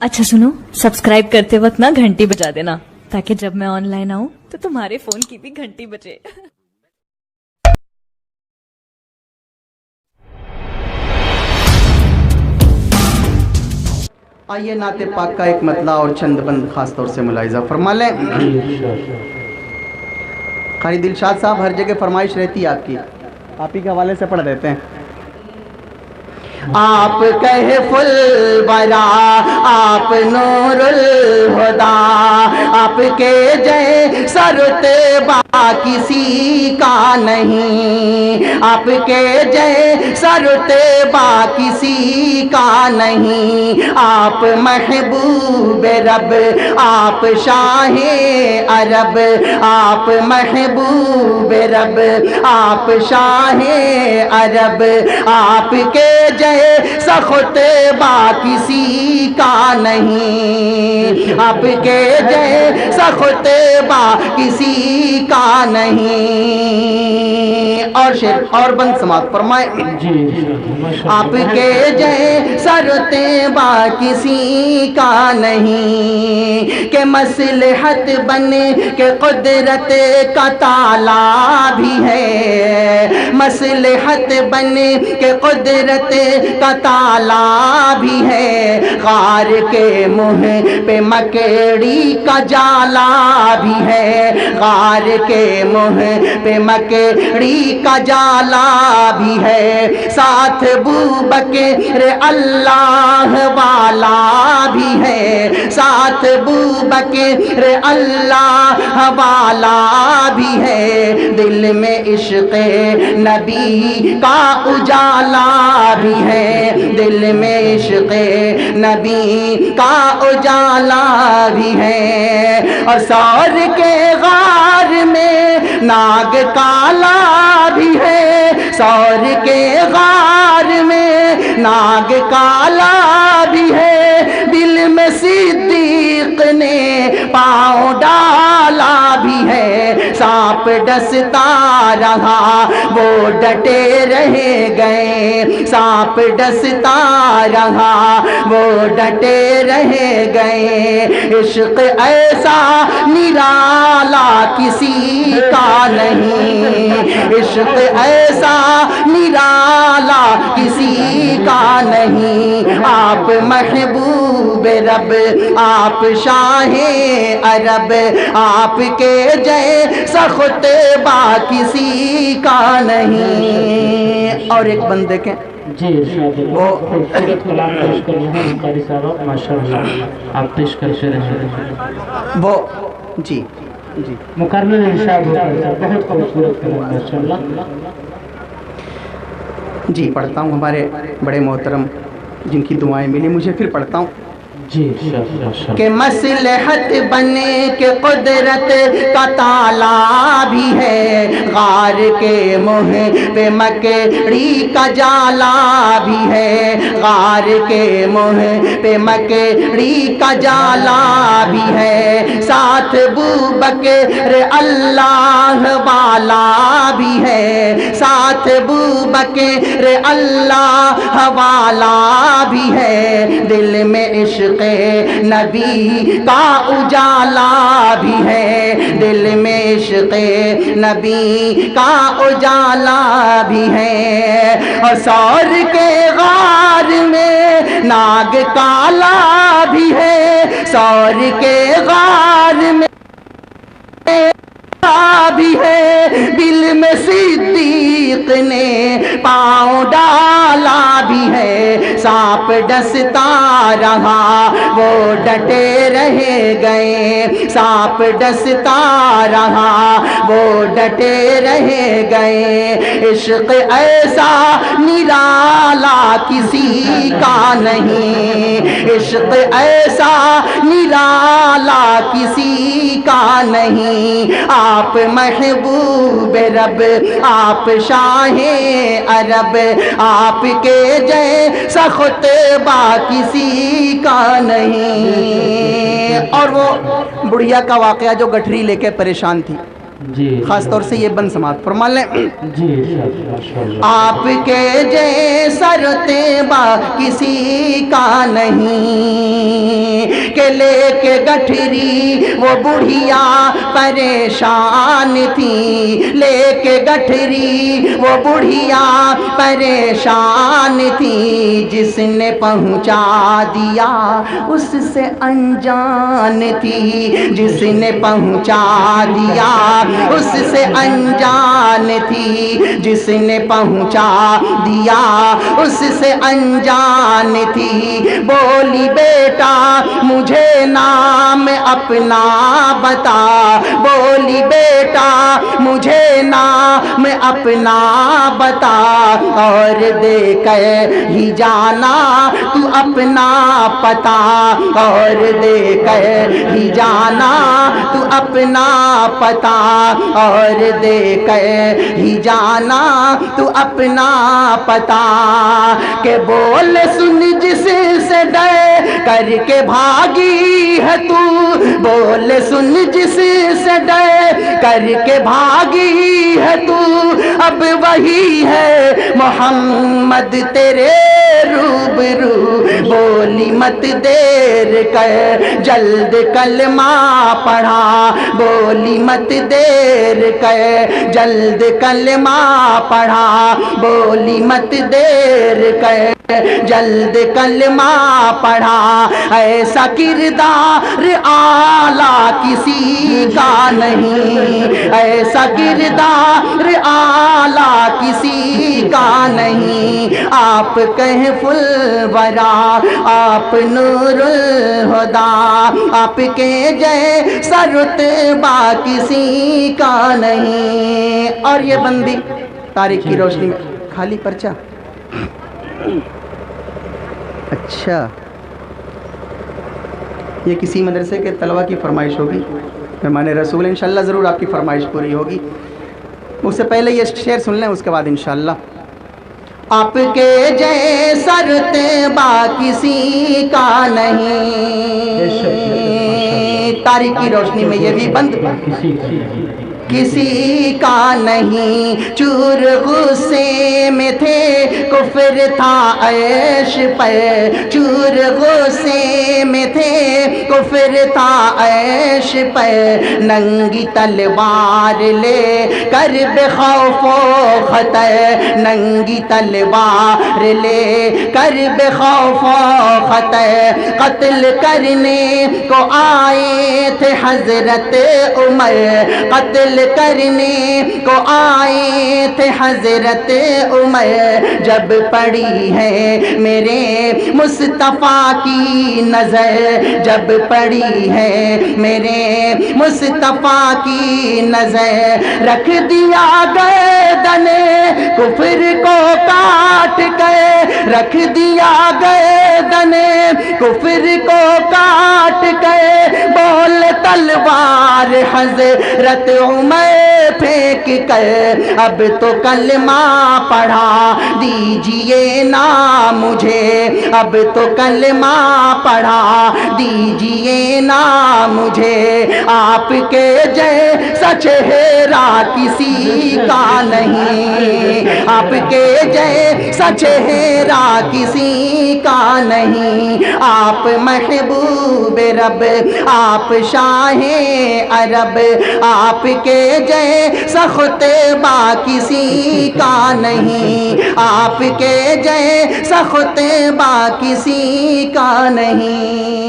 अच्छा सुनो, सब्सक्राइब करते वक्त ना घंटी बजा देना ताकि जब मैं ऑनलाइन आऊं तो तुम्हारे फोन की भी घंटी बजे। आइए नाते पाक का एक मतला और चंद बंद खास तौर से मुलाहिजा फरमा लें। कारी दिलशाद साहब, हर जगह फरमाइश रहती है आपकी, आप ही के हवाले से पढ़ देते हैं। आप कहे फुल बरा, आप नूरुल हुदा, आपके जैसा रुतबा किसी का नहीं, आपके जैसा रुतबा किसी का नहीं। आप महबूब रब, आप शाहे अरब, आप महबूब रब, आप शाहे अरब, आपके जैसा खुतबा किसी का नहीं, आपके जैसा खुतबा किसी का नहीं। और शेर और बंद समाप्त फरमाए। आपके जैसा रुतबा किसी का नहीं, कि मसलहत बने के कुदरत का ताला भी है, मसलहत बने के कुदरत का ताला भी है, गार के मुंह पे मकेड़ी का जाला भी है, गार के मुंह पे मकेड़ी का जाला भी है, साथ बूबकर अल्लाह वाला भी है, साथ बूबकर अल्लाह वाला भी है, दिल में इश्क़ नबी का उजाला भी है, दिल में इश्क़ नबी का उजाला भी है। और सौर के गार में नाग काला भी है, सौर के गार में नाग काला भी है, दिल में सिद्दीक ने पाँव डाला भी है, सांप डसता रहा वो डटे रह गए, सांप डसता रहा वो डटे रह गए। इश्क ऐसा निराला किसी का नहीं, इश्क ऐसा निराला किसी का नहीं। आप महबूब रब, आप शाहे अरब, आपके जैसा खुतबा किसी का नहीं। और एक बंद देखें जी, वो कलाम पेश कर रहे हैं कारी साहब, माशाअल्लाह आप पेश कर रहे वो जी जी मुकर्रर इरशाद होता है, बहुत खूबसूरत कलाम माशाअल्लाह। जी पढ़ता हूँ, हमारे बड़े मोहतरम जिनकी दुआएं मिली मुझे, फिर पढ़ता हूँ जी। कि मसलहत बने के कुदरत का ताला भी है, गार के मुँह पे मकड़ी का जाला भी है, गार के मुँह पे मकड़ी का जाला भी है, साथ बूबकर अल्लाह वाला भी है, साथ बूबकर अल्लाह वाला भी है, दिल में इश्क़ नबी का उजाला भी है, दिल में इश्क़ नबी का उजाला भी है। और सौर के गार में नाग काला भी है, सौर के गार में भी है, दिल में सिद्दीक ने पाँव डाला भी है, सांप डसता रहा वो डटे रह गए, सांप डसता रहा वो डटे रह गए। इश्क ऐसा निराला किसी का नहीं, इश्क ऐसा निराला किसी का नहीं। आप महबूब रब, आप शाहे अरब, आपके जैसा खुतबा किसी का नहीं। और वो बुढ़िया का वाक़या जो गठरी लेके परेशान थी, جی خاص طور سے یہ بند سماعت فرما لیں۔ جی ماشاءاللہ۔ آپ کے جیسا رتبہ کسی کا نہیں کہ لے کے گٹھری وہ بڑھیا پریشان تھی، لے کے گٹھری وہ بڑھیا پریشان تھی، جس نے پہنچا دیا اس سے انجان تھی، جس نے پہنچا دیا اس سے انجان تھی، جس نے پہنچا دیا اس سے انجان تھی۔ بولی بیٹا مجھے نام اپنا بتا، بولی بیٹا مجھے نام اپنا بتا، اور دے کر ہی جانا تو اپنا پتا، اور دے کر ہی جانا تو اپنا پتا، اور دے کر ہی جانا تو اپنا پتا، کہ بول سن جس سے ڈر کر کے بھاگی ہے تو، بول سن جس سے ڈر کر کے بھاگی ہے تو، اب وہی ہے محمد تیرے روبرو، بولی مت دیر کر جلد کلمہ پڑھا، بولی مت دیر کر جلد کلمہ پڑھا، بولی مت دیر کر جلد کلمہ پڑھا، ایسا کردار اعلیٰ کسی کا نہیں، ایسا کردار اعلیٰ کسی کا نہیں، آپ کہف الورا، آپ نور الہدا، آپ کے جیسا رتبہ کسی کا نہیں۔ اور یہ بندی تاریخ کی روشنی میں خالی پرچہ، اچھا یہ کسی مدرسے کے طلبہ کی فرمائش ہوگی، مہمان رسول انشاءاللہ ضرور آپ کی فرمائش پوری ہوگی۔ اس سے پہلے یہ شعر سن لیں، اس کے بعد انشاءاللہ۔ آپ کے جیسا رتبہ کسی کا نہیں، تاریخ کی روشنی میں یہ بھی بند کسی کا نہیں، چور غصے میں تھے کفر تھا عیش پر، چور غصے میں تھے کفر تھا عیش پر، ننگی تلوار لے کر بے خوف و خطر، ننگی تلوار لے کر بے خوف و خطر، قتل کرنے کو آئے تھے حضرت عمر، قتل کرنے کو آئے تھے حضرت عمر، جب پڑی ہے میرے مصطفیٰ کی نظر، جب پڑی ہے میرے مصطفیٰ کی نظر، رکھ دیا گردن کفر کو کاٹ کے، رکھ دیا گردن کفر کو کاٹ کے، بول تلوار حضرت عمر پھینک کر، اب تو کلمہ پڑھا دیجئے نا مجھے، اب تو کلمہ پڑھا دیجئے نا مجھے، آپ کے جیسا چہرہ کسی کا نہیں، آپ کے جیسا چہرہ کسی کا نہیں، آپ محبوب رب، آپ شاہ عرب، آپ کے جیسا خطبہ کسی کا نہیں، آپ کے جیسا خطبہ کسی کا نہیں۔